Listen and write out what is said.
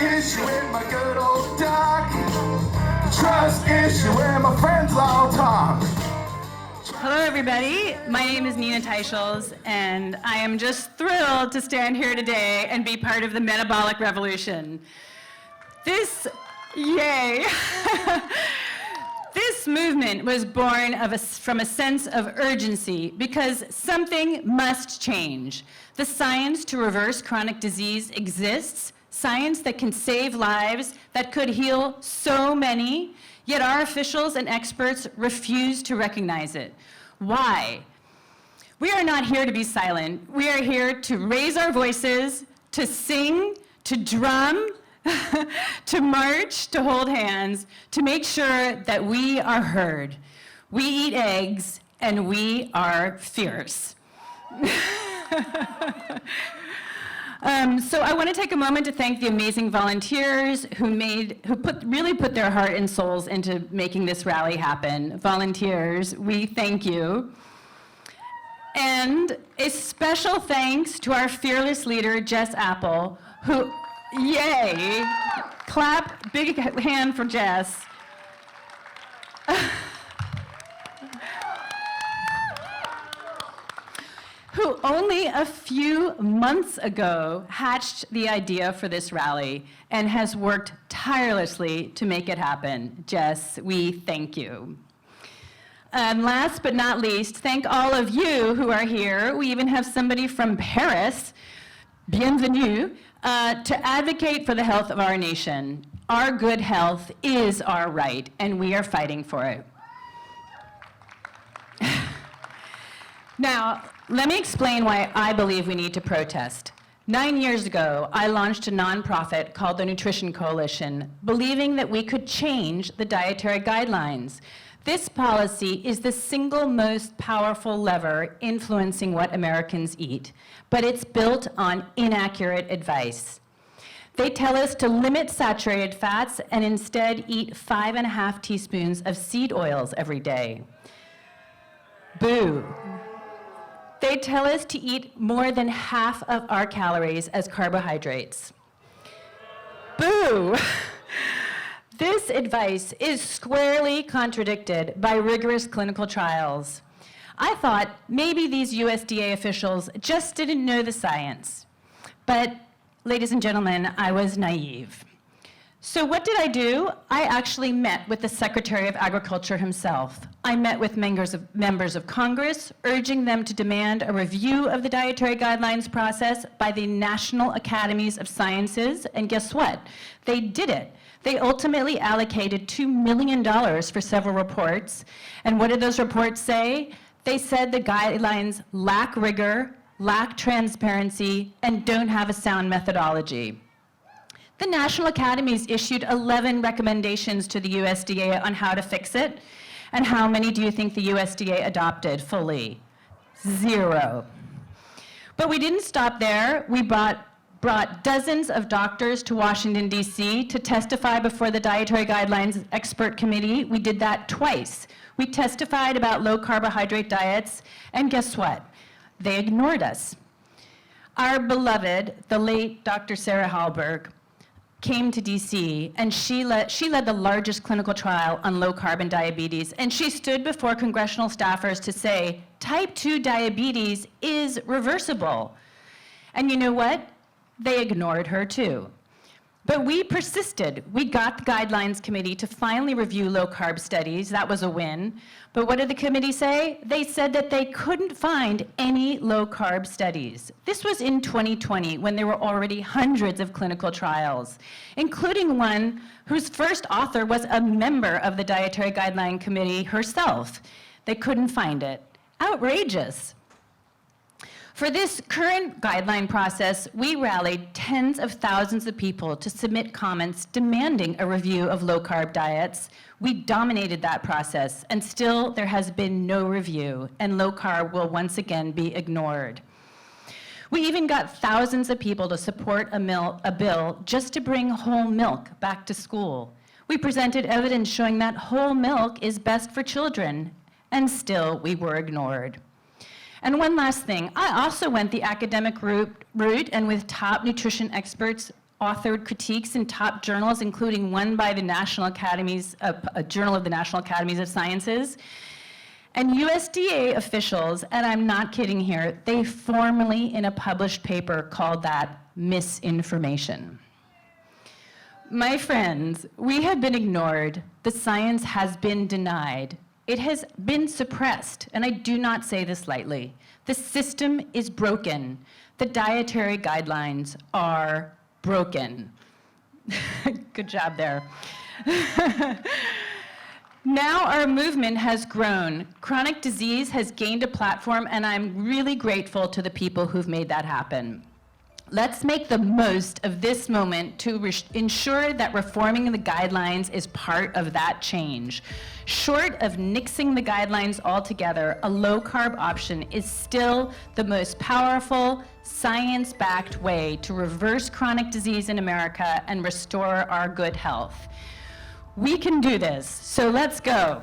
issue in my good old doc. Trust issue where my friends all talk. Hello, everybody. My name is Nina Teicholz, and I am just thrilled to stand here today and be part of the metabolic revolution. Yay! This movement was born from a sense of urgency because something must change. The science to reverse chronic disease exists, science that can save lives, that could heal so many, yet our officials and experts refuse to recognize it. Why? We are not here to be silent. We are here to raise our voices, to sing, to drum, to march, to hold hands, to make sure that we are heard. We eat eggs, and we are fierce. So I want to take a moment to thank the amazing volunteers who really put their heart and souls into making this rally happen. Volunteers, we thank you. And a special thanks to our fearless leader, Jess Apple, who, yay, clap, big hand for Jess. Who only a few months ago hatched the idea for this rally and has worked tirelessly to make it happen. Jess, we thank you. And last but not least, thank all of you who are here. We even have somebody from Paris, bienvenue, to advocate for the health of our nation. Our good health is our right, and we are fighting for it. Now, let me explain why I believe we need to protest. 9 years ago, I launched a nonprofit called the Nutrition Coalition, believing that we could change the dietary guidelines. This policy is the single most powerful lever influencing what Americans eat, but it's built on inaccurate advice. They tell us to limit saturated fats and instead eat 5.5 teaspoons of seed oils every day. Boo. They tell us to eat more than half of our calories as carbohydrates. Boo! This advice is squarely contradicted by rigorous clinical trials. I thought maybe these USDA officials just didn't know the science. But, ladies and gentlemen, I was naive. So what did I do? I actually met with the Secretary of Agriculture himself. I met with members of Congress, urging them to demand a review of the dietary guidelines process by the National Academies of Sciences, and guess what? They did it. They ultimately allocated $2 million for several reports, and what did those reports say? They said the guidelines lack rigor, lack transparency, and don't have a sound methodology. The National Academies issued 11 recommendations to the USDA on how to fix it. And how many do you think the USDA adopted fully? 0. But we didn't stop there. We brought dozens of doctors to Washington, D.C. to testify before the Dietary Guidelines Expert Committee. We did that twice. We testified about low carbohydrate diets, and guess what? They ignored us. Our beloved, the late Dr. Sarah Hallberg, came to DC, and she led the largest clinical trial on low-carb and diabetes, and she stood before congressional staffers to say, type 2 diabetes is reversible. And you know what? They ignored her too. But we persisted. We got the Guidelines Committee to finally review low-carb studies. That was a win. But what did the committee say? They said that they couldn't find any low-carb studies. This was in 2020, when there were already hundreds of clinical trials, including one whose first author was a member of the Dietary Guideline Committee herself. They couldn't find it. Outrageous. For this current guideline process, we rallied tens of thousands of people to submit comments demanding a review of low-carb diets. We dominated that process, and still there has been no review, and low-carb will once again be ignored. We even got thousands of people to support a bill just to bring whole milk back to school. We presented evidence showing that whole milk is best for children, and still we were ignored. And one last thing, I also went the academic route and with top nutrition experts authored critiques in top journals, including one by the National Academies, a journal of the National Academies of Sciences. And USDA officials, and I'm not kidding here, they formally in a published paper called that misinformation. My friends, we have been ignored. The science has been denied. It has been suppressed, and I do not say this lightly. The system is broken. The dietary guidelines are broken. Good job there. Now our movement has grown. Chronic disease has gained a platform, and I'm really grateful to the people who've made that happen. Let's make the most of this moment to ensure that reforming the guidelines is part of that change. Short of nixing the guidelines altogether, a low-carb option is still the most powerful, science-backed way to reverse chronic disease in America and restore our good health. We can do this, so let's go.